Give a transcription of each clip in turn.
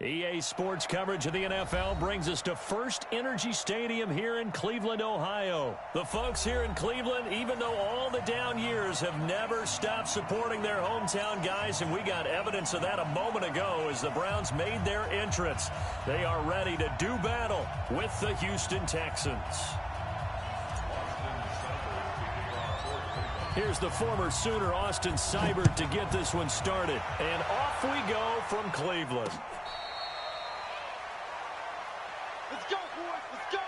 EA Sports coverage of the NFL brings us to First Energy Stadium here in Cleveland, Ohio. The folks here in Cleveland, even though all the down years, have never stopped supporting their hometown guys, and we got evidence of that a moment ago as the Browns made their entrance. They are ready to do battle with the Houston Texans. Here's the former Sooner, Austin Seibert, to get this one started. And off we go from Cleveland. Let's go, boys. Let's go.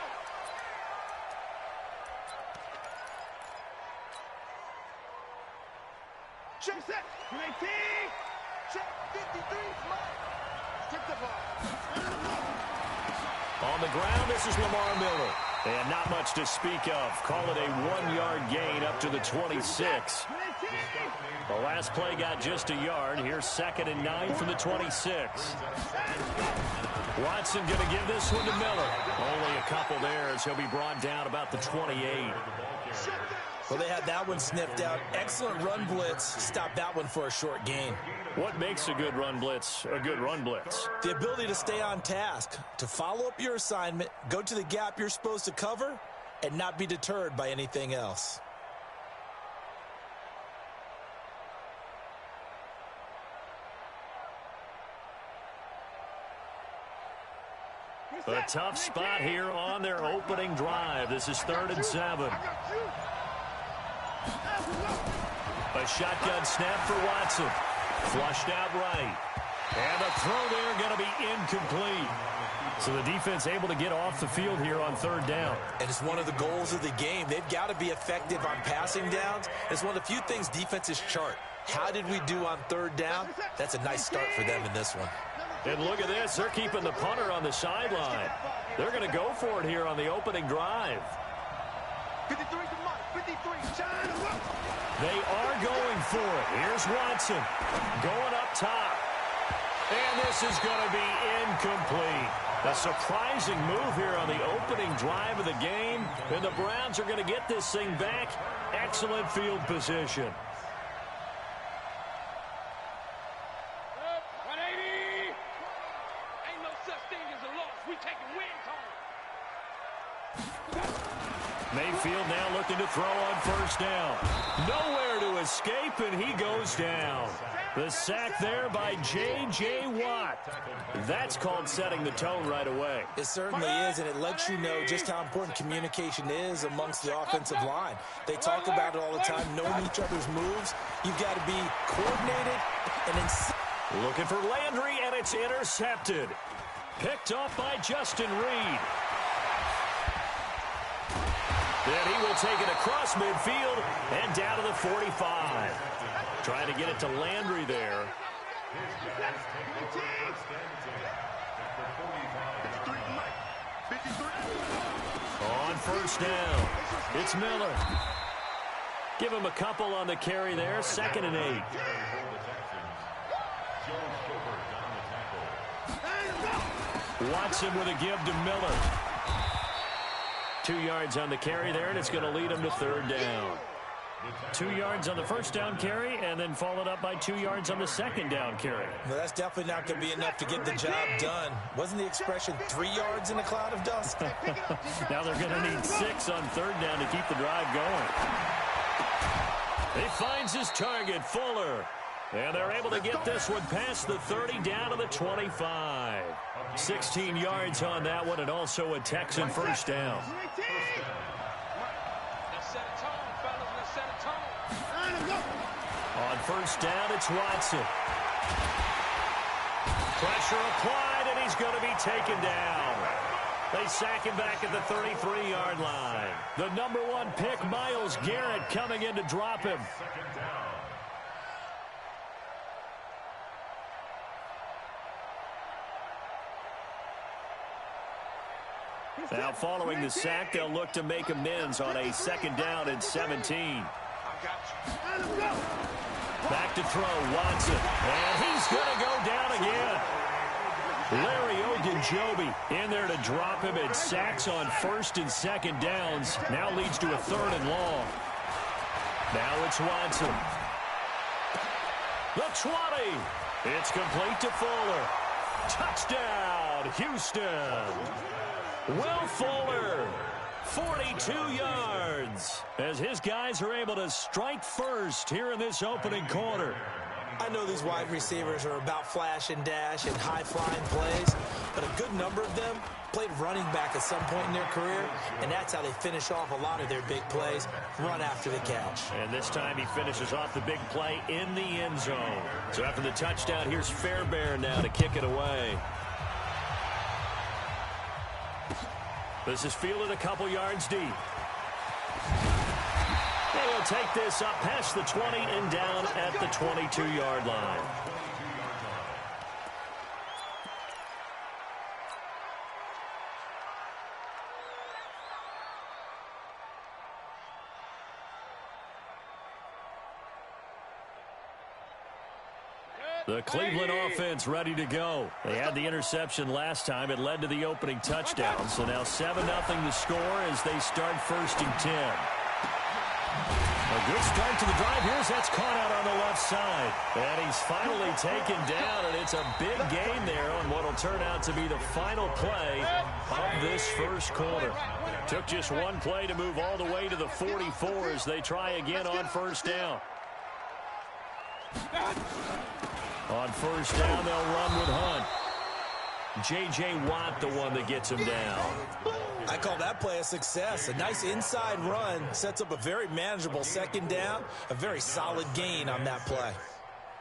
Check set. 19. Check 53. Take the ball. On the ground, this is Lamar Miller. And not much to speak of. Call it a 1-yard gain up to the 26. The last play got just a yard. Here's 2nd and 9 from the 26. Watson going to give this one to Miller. Only a couple there as he'll be brought down about the 28. Well, they had that one sniffed out. Excellent run blitz. Stopped that one for a short gain. What makes a good run blitz a good run blitz? The ability to stay on task, to follow up your assignment, go to the gap you're supposed to cover, and not be deterred by anything else. A tough spot here on their opening drive. This is 3rd and 7. A shotgun snap for Watson. Flushed out right. And the throw there going to be incomplete. So the defense able to get off the field here on 3rd down. And it's one of the goals of the game. They've got to be effective on passing downs. It's one of the few things defenses chart. How did we do on 3rd down? That's a nice start for them in this one. And look at this. They're keeping the punter on the sideline. They're going to go for it here on the opening drive. 53 to Mike. 53. China. They are going for it. Here's Watson going up top. And this is going to be incomplete. A surprising move here on the opening drive of the game. And the Browns are going to get this thing back. Excellent field position. Mayfield now looking to throw on 1st down. Nowhere to escape, and he goes down. The sack there by J.J. Watt. That's called setting the tone right away. It certainly is, and it lets you know just how important communication is amongst the offensive line. They talk about it all the time, knowing each other's moves. You've got to be coordinated and looking for Landry, and it's intercepted. Picked off by Justin Reed. Then he will take it across midfield and down to the 45. Trying to get it to Landry there. On 1st down, it's Miller. Give him a couple on the carry there. 2nd and 8. Watson with a give to Miller. 2 yards on the carry there, and it's going to lead him to 3rd down. 2 yards on the 1st down carry, and then followed up by 2 yards on the 2nd down carry. Well, that's definitely not going to be enough to get the job done. Wasn't the expression 3 yards in a cloud of dust? Now they're going to need 6 on 3rd down to keep the drive going. He finds his target, Fuller. And they're able to get this one past the 30 down to the 25. 16 yards on that one, and also a Texan 1st down. On 1st down, it's Watson. Pressure applied, and he's going to be taken down. They sack him back at the 33-yard line. The number 1 pick, Myles Garrett, coming in to drop him. Now following the sack, they'll look to make amends on a 2nd down and 17. Back to throw, Watson. And he's going to go down again. Larry Ogunjobi in there to drop him, and sacks on 1st and 2nd downs. Now leads to a 3rd and long. Now it's Watson. The 20. It's complete to Fuller. Touchdown, Houston. Will Fuller, 42 yards, as his guys are able to strike first here in this opening quarter. I know these wide receivers are about flash and dash and high-flying plays, but a good number of them played running back at some point in their career, and that's how they finish off a lot of their big plays, run after the catch. And this time he finishes off the big play in the end zone. So after the touchdown, here's Fairbairn now to kick it away. This is fielded a couple yards deep. And he'll take this up past the 20 and down at the 22-yard line. The Cleveland offense ready to go. They had the interception last time. It led to the opening touchdown. So now 7-0 the score as they start 1st and 10. A good start to the drive. Here's that's caught out on the left side. And he's finally taken down, and it's a big gain there on what will turn out to be the final play of this first quarter. Took just one play to move all the way to the 44 as they try again on 1st down. On 1st down, they'll run with Hunt. J.J. Watt, the one that gets him down. I call that play a success. A nice inside run sets up a very manageable 2nd down. A very solid gain on that play.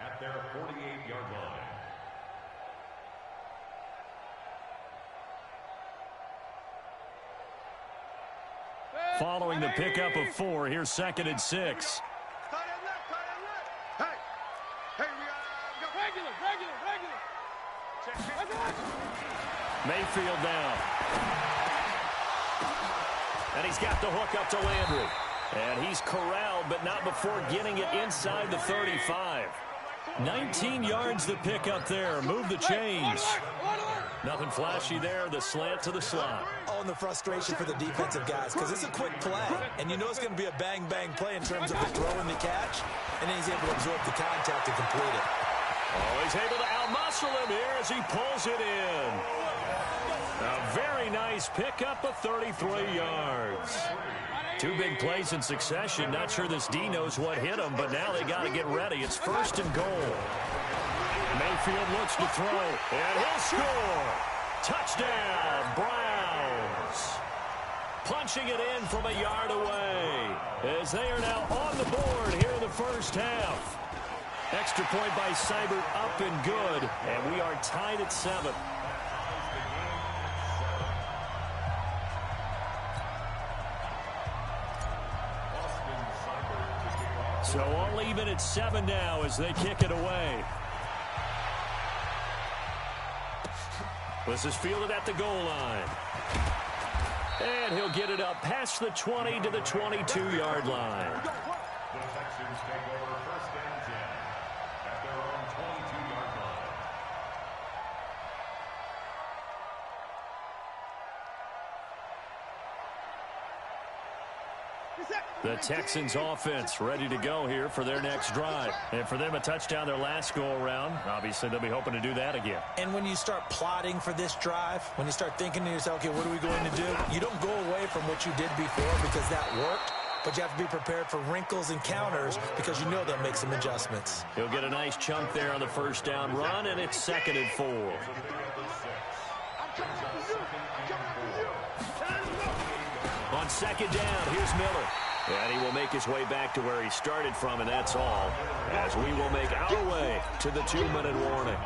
At their 48-yard line. Following the pickup of 4, here's 2nd and 6. Mayfield down. And he's got the hook up to Landry. And he's corralled, but not before getting it inside the 35. 19 yards to pick up there. Move the chains. Nothing flashy there. The slant to the slot. Oh, and the frustration for the defensive guys, because it's a quick play. And you know it's going to be a bang-bang play in terms of the throw and the catch. And then he's able to absorb the contact to complete it. Oh, he's able to outmuscle him here as he pulls it in. A very nice pickup of 33 yards. 2 big plays in succession. Not sure this D knows what hit him, but now they got to get ready. It's 1st and goal. Mayfield looks to throw, and he'll score. Touchdown, Browns. Punching it in from a yard away as they are now on the board here in the 1st half. Extra point by Seibert, up and good, and we are tied at 7. So all even at 7 now as they kick it away. This is fielded at the goal line. And he'll get it up past the 20 to the 22-yard line. The Texans take over 1st and 10 at their own 22-yard line. The Texans offense ready to go here for their next drive. And for them, a touchdown their last go-around. Obviously, they'll be hoping to do that again. And when you start plotting for this drive, when you start thinking to yourself, okay, what are we going to do? You don't go away from what you did before because that worked. But you have to be prepared for wrinkles and counters because you know they'll make some adjustments. He'll get a nice chunk there on the 1st down run, and it's 2nd and 4. On 2nd down, here's Miller. And he will make his way back to where he started from, and that's all, as we will make our way to the 2-minute warning.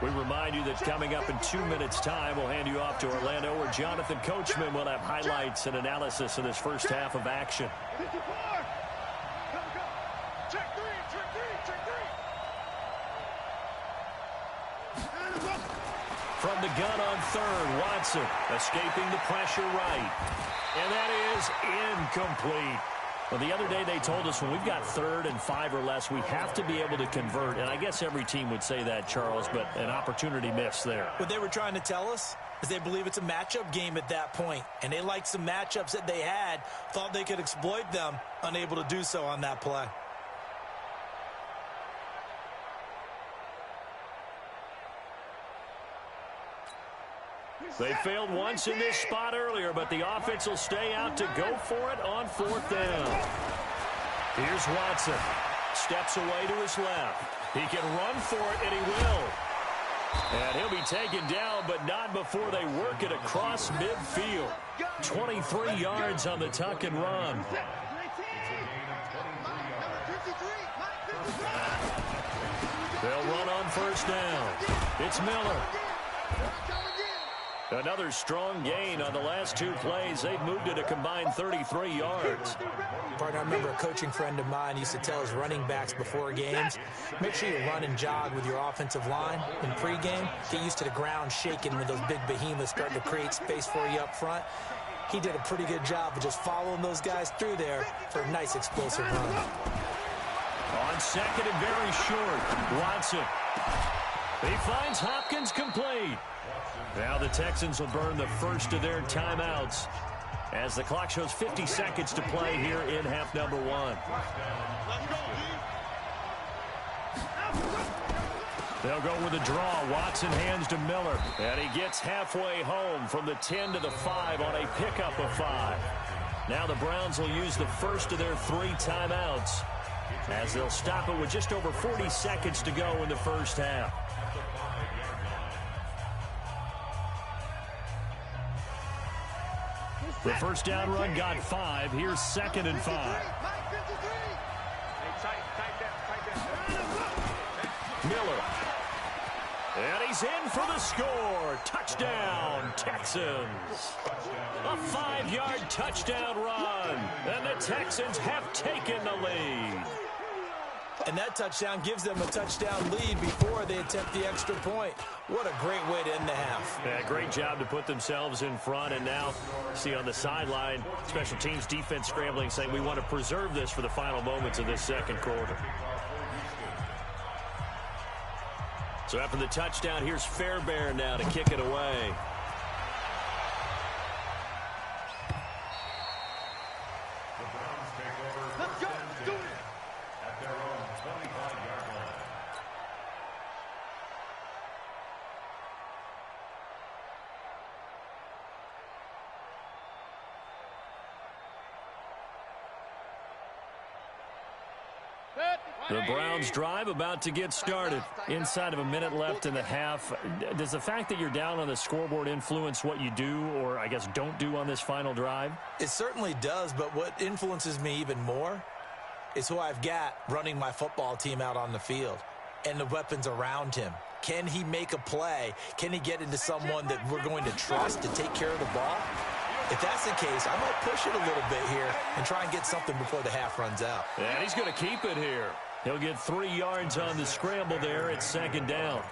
We remind you that coming up in 2 minutes' time, we'll hand you off to Orlando, where Jonathan Coachman will have highlights and analysis of this 1st half of action. From the gun on 3rd, Watson escaping the pressure right. And that is incomplete. Well, the other day they told us when we've got 3rd and 5 or less, we have to be able to convert. And I guess every team would say that, Charles, but an opportunity missed there. What they were trying to tell us, As they believe it's a matchup game at that point, and they liked some matchups that they had, thought they could exploit them, unable to do so on that play. They failed once in this spot earlier, but the offense will stay out to go for it on 4th down. Here's Watson. Steps away to his left. He can run for it, and he will. And he'll be taken down, but not before they work it across midfield. 23 yards on the tuck and run. They'll run on 1st down. It's Miller. Another strong gain on the last 2 plays. They've moved it a combined 33 yards. Partner, I remember a coaching friend of mine used to tell his running backs before games, make sure you run and jog with your offensive line in pregame. Get used to the ground shaking when those big behemoths start to create space for you up front. He did a pretty good job of just following those guys through there for a nice explosive run. On 2nd and very short, Watson. He finds Hopkins complete. Now the Texans will burn the first of their timeouts as the clock shows 50 seconds to play here in half number 1. They'll go with a draw. Watson hands to Miller, and he gets halfway home from the 10 to the 5 on a pickup of 5. Now the Browns will use the first of their 3 timeouts as they'll stop it with just over 40 seconds to go in the first half. The first down run got 5. Here's 2nd and 5. Miller. And he's in for the score. Touchdown, Texans. A 5-yard touchdown run. And the Texans have taken the lead. And that touchdown gives them a touchdown lead before they attempt the extra point. What a great way to end the half. Yeah, great job to put themselves in front. And now, see on the sideline, special teams defense scrambling, saying we want to preserve this for the final moments of this second quarter. So after the touchdown, here's Fairbairn now to kick it away. The Browns drive about to get started. Inside of a minute left in the half. Does the fact that you're down on the scoreboard influence what you do, or I guess don't do on this final drive? It certainly does, but what influences me even more is who I've got running my football team out on the field and the weapons around him. Can he make a play? Can he get into someone that we're going to trust to take care of the ball? If that's the case, I might push it a little bit here and try and get something before the half runs out. And he's going to keep it here. He'll get 3 yards on the scramble there at 2nd down.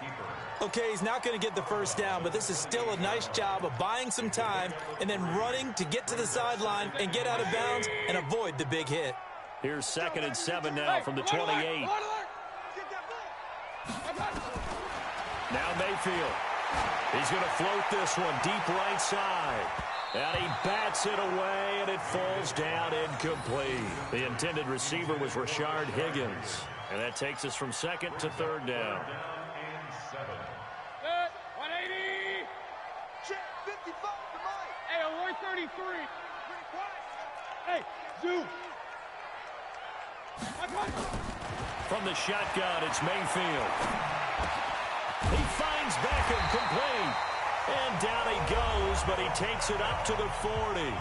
Okay, he's not going to get the first down, but this is still a nice job of buying some time and then running to get to the sideline and get out of bounds and avoid the big hit. Here's 2nd and 7 now from the 28. Now Mayfield. He's going to float this one deep right side. And he bats it away, and it falls down incomplete. The intended receiver was Rashard Higgins. And that takes us from 2nd to 3rd down. 180. Check 55 to Mike. Hey, 133. Hey, zoom. From the shotgun, it's Mayfield. He finds Beckham complete. And down he goes, but he takes it up to the 40.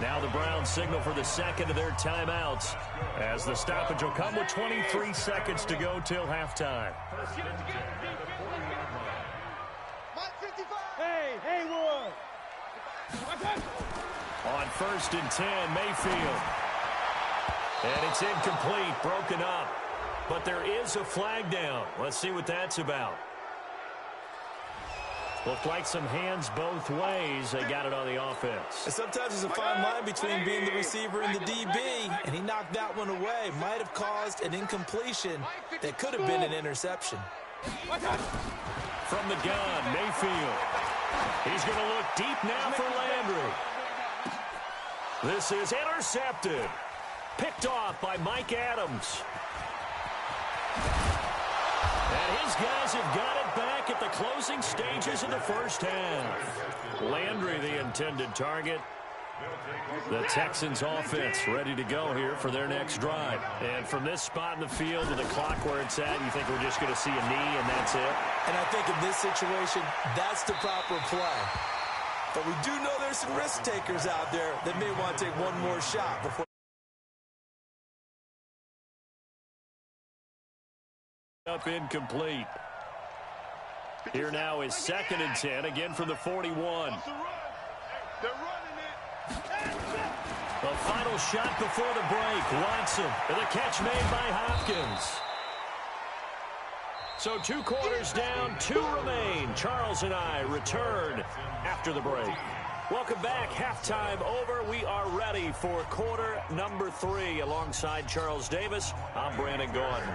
Now the Browns signal for the second of their timeouts as the stoppage will come with 23 seconds to go till halftime. Hey, Haywood. On 1st and 10, Mayfield. And it's incomplete, broken up. But there is a flag down. Let's see what that's about. Looked like some hands both ways. They got it on the offense. And sometimes there's a fine line between being the receiver and the DB, and he knocked that one away. Might have caused an incompletion that could have been an interception. From the gun, Mayfield. He's going to look deep now for Landry. This is intercepted. Picked off by Mike Adams. And his guys have got it back at the closing stages of the first half. Landry, the intended target. The Texans offense ready to go here for their next drive. And from this spot in the field with the clock where it's at, you think we're just going to see a knee and that's it? And I think in this situation, that's the proper play. But we do know there's some risk takers out there that may want to take one more shot before. Up incomplete. Here now is 2nd and 10, again from the 41. The final shot before the break. Watson, and the catch made by Hopkins. So 2 quarters down, 2 remain. Charles and I return after the break. Welcome back. Halftime over. We are ready for quarter number 3. Alongside Charles Davis, I'm Brandon Gordon.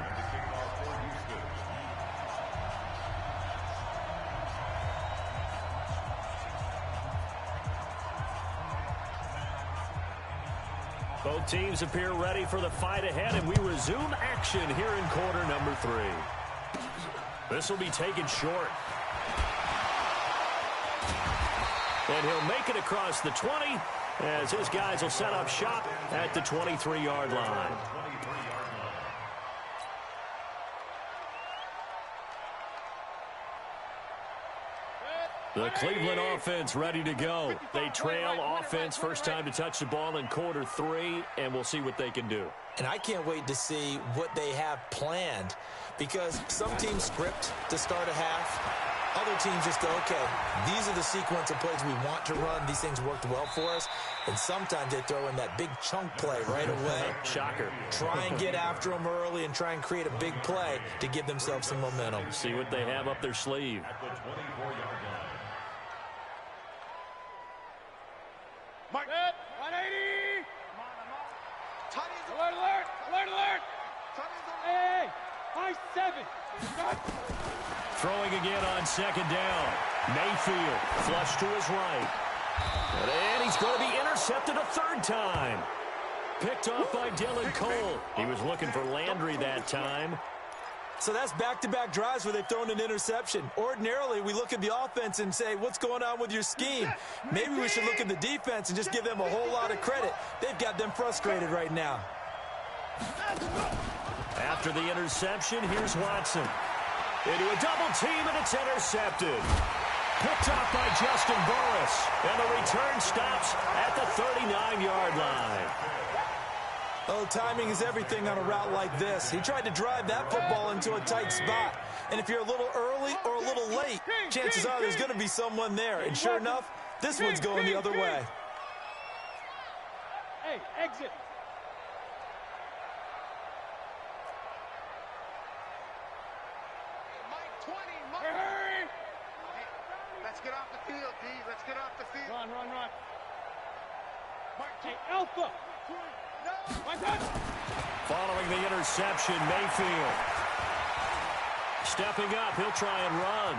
Both teams appear ready for the fight ahead, and we resume action here in quarter number 3. This will be taken short. And he'll make it across the 20 as his guys will set up shop at the 23-yard line. The Cleveland offense ready to go. They trail offense first time to touch the ball in quarter 3, and we'll see what they can do. And I can't wait to see what they have planned, because some teams script to start a half. Other teams just go, okay, these are the sequence of plays we want to run. These things worked well for us. And sometimes they throw in that big chunk play right away. Shocker. Try and get after them early and try and create a big play to give themselves some momentum. See what they have up their sleeve. Mike. 180. Alert, alert, alert, alert. Hey, high 7. Throwing again on 2nd down. Mayfield flush to his right. And he's going to be intercepted a 3rd time. Picked off by Dylan Cole. He was looking for Landry that time. So that's back-to-back drives where they've thrown an interception. Ordinarily, we look at the offense and say, what's going on with your scheme? Maybe we should look at the defense and just give them a whole lot of credit. They've got them frustrated right now. After the interception, here's Watson. Into a double team, and it's intercepted. Picked off by Justin Burris. And the return stops at the 39-yard line. Oh, timing is everything on a route like this. He tried to drive that football into a tight spot. And if you're a little early or a little late, chances are there's going to be someone there. And sure enough, this one's going the other way. Hey, exit. Hurry! Let's get off the field, D. Let's get off the field. Run. Hey, Alpha. Following the interception, Mayfield. Stepping up, he'll try and run.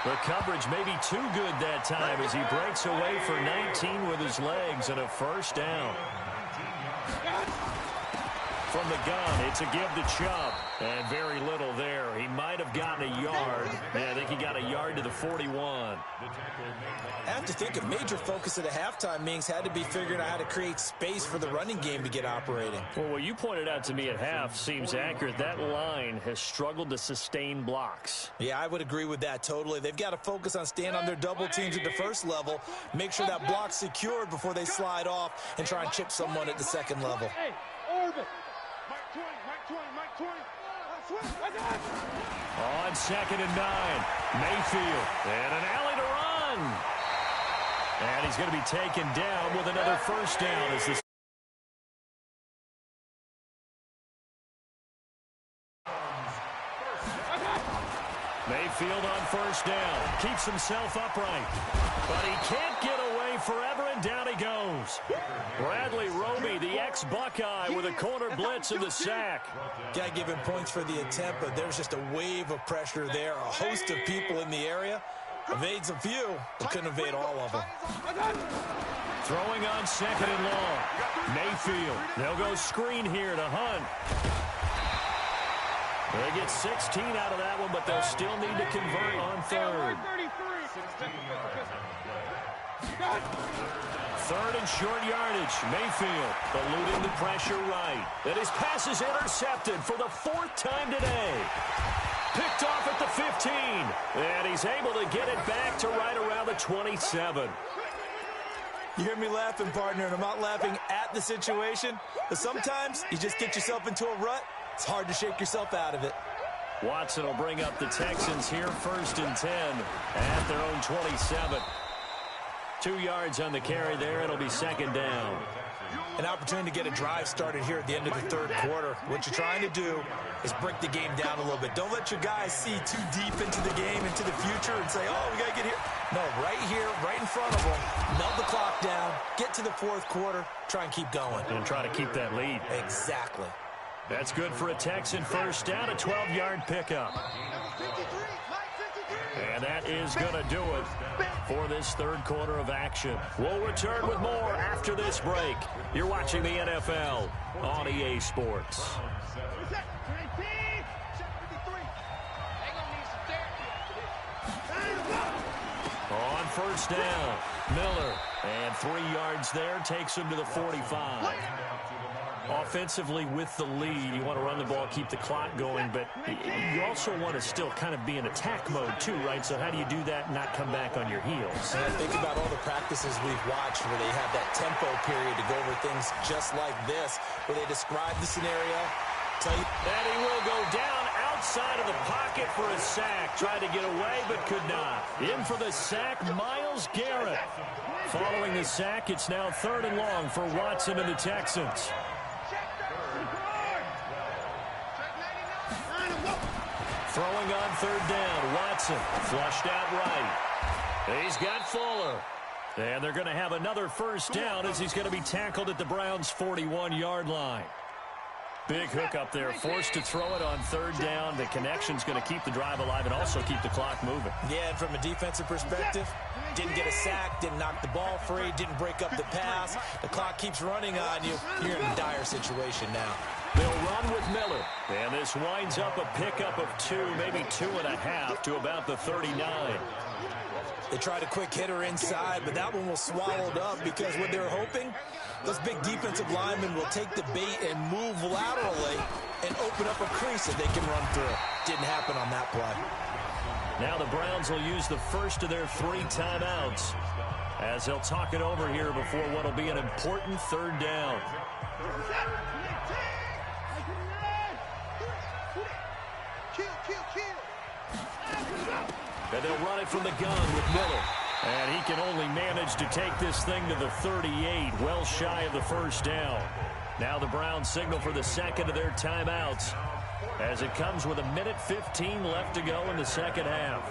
The coverage may be too good that time as he breaks away for 19 with his legs and a 1st down. From the gun, it's a give to Chubb. And very little there. He might have gotten a yard. Yeah, I think he got a yard to the 41. I have to think a major focus at a halftime means had to be figuring out how to create space for the running game to get operating. Well, what you pointed out to me at half seems accurate. That line has struggled to sustain blocks. Yeah, I would agree with that totally. They've got to focus on staying on their double teams at the first level, make sure that block's secured before they slide off and try and chip someone at the second level. Hey, orbit. Mike 20. On 2nd and 9, Mayfield, and an alley to run. And he's going to be taken down with another 1st down as this. Mayfield on 1st down, keeps himself upright, but he can't get away forever, and down he goes. Bradley Roby, the ex-Buckeye, with a corner blitz and the sack. Got to give him points for the attempt, but there's just a wave of pressure there, a host of people in the area. Evades a few, but couldn't evade all of them. Throwing on second and long. Mayfield. They'll go screen here to Hunt. They get 16 out of that one, but they'll still need to convert on third. Third and short yardage. Mayfield eluding the pressure right. And his pass is intercepted for the 4th time today. Picked off at the 15. And he's able to get it back to right around the 27. You hear me laughing, partner, and I'm not laughing at the situation. But sometimes you just get yourself into a rut. It's hard to shake yourself out of it. Watson will bring up the Texans here, 1st and 10 at their own 27. 2 yards on the carry there. It'll be 2nd down. An opportunity to get a drive started here at the end of the 3rd quarter. What you're trying to do is break the game down a little bit. Don't let your guys see too deep into the game, into the future, and say, oh, we got to get here. No, right here, right in front of them. Melt the clock down, get to the 4th quarter, try and keep going. And try to keep that lead. Exactly. That's good for a Texan 1st down, a 12-yard pickup. And that is going to do it for this 3rd quarter of action. We'll return with more after this break. You're watching the NFL on EA Sports. On 1st down, Miller. And 3 yards there takes him to the 45. Offensively with the lead, you want to run the ball, keep the clock going, but you also want to still kind of be in attack mode too, right? So how do you do that and not come back on your heels? And I think about all the practices we've watched where they have that tempo period to go over things just like this, where they describe the scenario, tell you. And he will go down outside of the pocket for a sack. Tried to get away, but could not. In for the sack, Myles Garrett. Following the sack, it's now 3rd and long for Watson and the Texans. Throwing on 3rd down, Watson flushed out right. He's got Fuller. And they're going to have another 1st down as he's going to be tackled at the Browns' 41-yard line. Big hook up there, forced to throw it on 3rd down. The connection's going to keep the drive alive and also keep the clock moving. Yeah, and from a defensive perspective, didn't get a sack, didn't knock the ball free, didn't break up the pass. The clock keeps running on you. You're in a dire situation now. They'll run with Miller. And this winds up a pickup of 2, maybe 2.5 to about the 39. They tried a quick hitter inside, but that one was swallowed up because what they're hoping, those big defensive linemen will take the bait and move laterally and open up a crease that they can run through. Didn't happen on that play. Now the Browns will use the first of their 3 timeouts as they'll talk it over here before what will be an important 3rd down. And they'll run it from the gun with Miller. And he can only manage to take this thing to the 38, well shy of the 1st down. Now the Browns signal for the 2nd of their timeouts as it comes with 1:15 left to go in the 2nd half.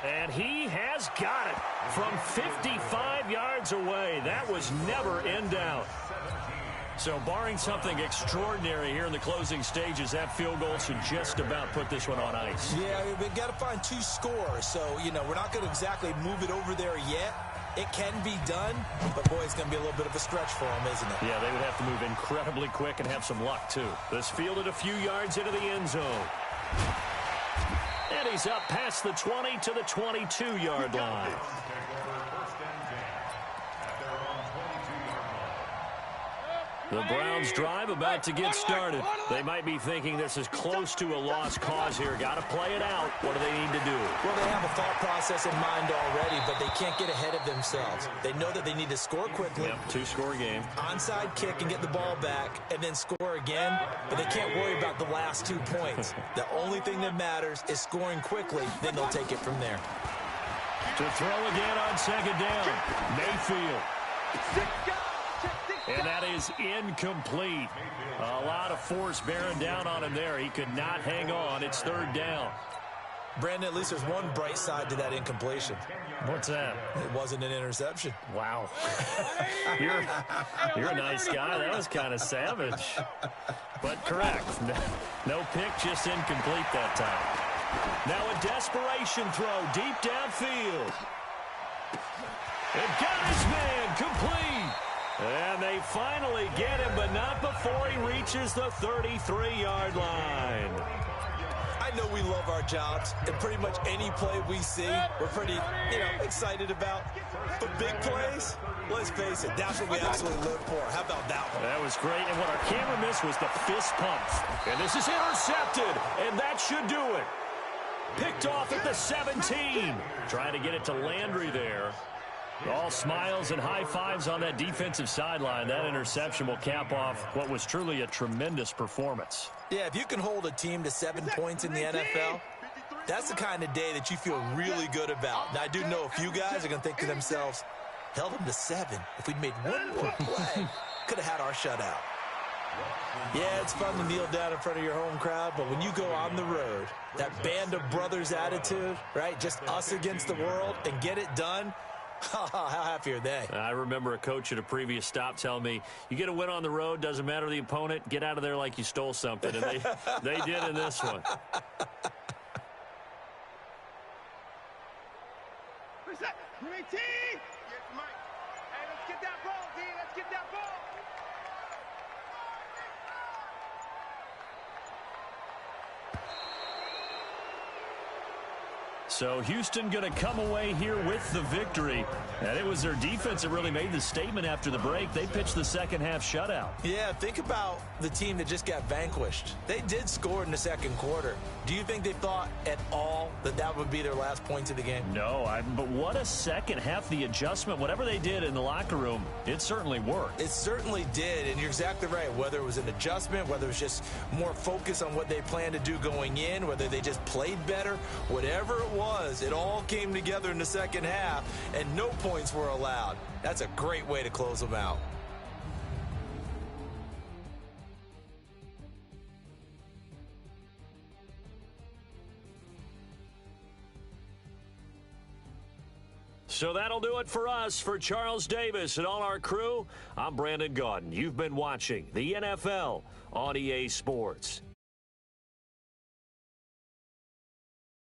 And he has got it from 55 yards away. That was never in doubt. So barring something extraordinary here in the closing stages, that field goal should just about put this one on ice. Yeah, we've got to find 2 scores. So, you know, we're not going to exactly move it over there yet. It can be done, but, boy, it's going to be a little bit of a stretch for them, isn't it? Yeah, they would have to move incredibly quick and have some luck, too. This fielded a few yards into the end zone. And he's up past the 20 to the 22-yard line. The Browns drive about to get started. They might be thinking this is close to a lost cause here. Got to play it out. What do they need to do? Well, they have a thought process in mind already, but they can't get ahead of themselves. They know that they need to score quickly. Yep, 2-score game. Onside kick and get the ball back and then score again, but they can't worry about the last 2 points. The only thing that matters is scoring quickly, then they'll take it from there. To throw again on 2nd down, Mayfield. And that is incomplete. A lot of force bearing down on him there. He could not hang on. It's 3rd down. Brandon, at least there's one bright side to that incompletion. What's that? It wasn't an interception. Wow. You're a nice guy. That was kind of savage. But correct. No pick, just incomplete that time. Now a desperation throw deep downfield. And got his man complete. And they finally get him, but not before he reaches the 33-yard line. I know we love our jobs, and pretty much any play we see, we're pretty, excited about. But big plays, let's face it, that's what we absolutely live for. How about that one? That was great, and what our camera missed was the fist pump. And this is intercepted, and that should do it. Picked off at the 17. Trying to get it to Landry there. All smiles and high fives on that defensive sideline. That interception will cap off what was truly a tremendous performance. Yeah, if you can hold a team to 7 points in the NFL, that's the kind of day that you feel really good about. Now, I do know a few guys are going to think to themselves, held them to 7. If we'd made one more play, could have had our shutout. Yeah, it's fun to kneel down in front of your home crowd, but when you go on the road, that band of brothers attitude, right, just us against the world, and get it done, how happy are they? I remember a coach at a previous stop telling me, you get a win on the road, doesn't matter the opponent, get out of there like you stole something. And they did in this one. Where's that? UAT! Yes, Mike. Hey, let's get that ball, D. Let's get that ball. So Houston going to come away here with the victory. And it was their defense that really made the statement after the break. They pitched the second half shutout. Yeah, think about the team that just got vanquished. They did score in the second quarter. Do you think they thought at all that that would be their last points of the game? No, but what a second half. The adjustment, whatever they did in the locker room, it certainly worked. It certainly did, and you're exactly right. Whether it was an adjustment, whether it was just more focus on what they planned to do going in, whether they just played better, whatever it was, it all came together in the second half, and no points were allowed. That's a great way to close them out. So that'll do it for us. For Charles Davis and all our crew, I'm Brandon Gaudin. You've been watching the NFL on EA Sports.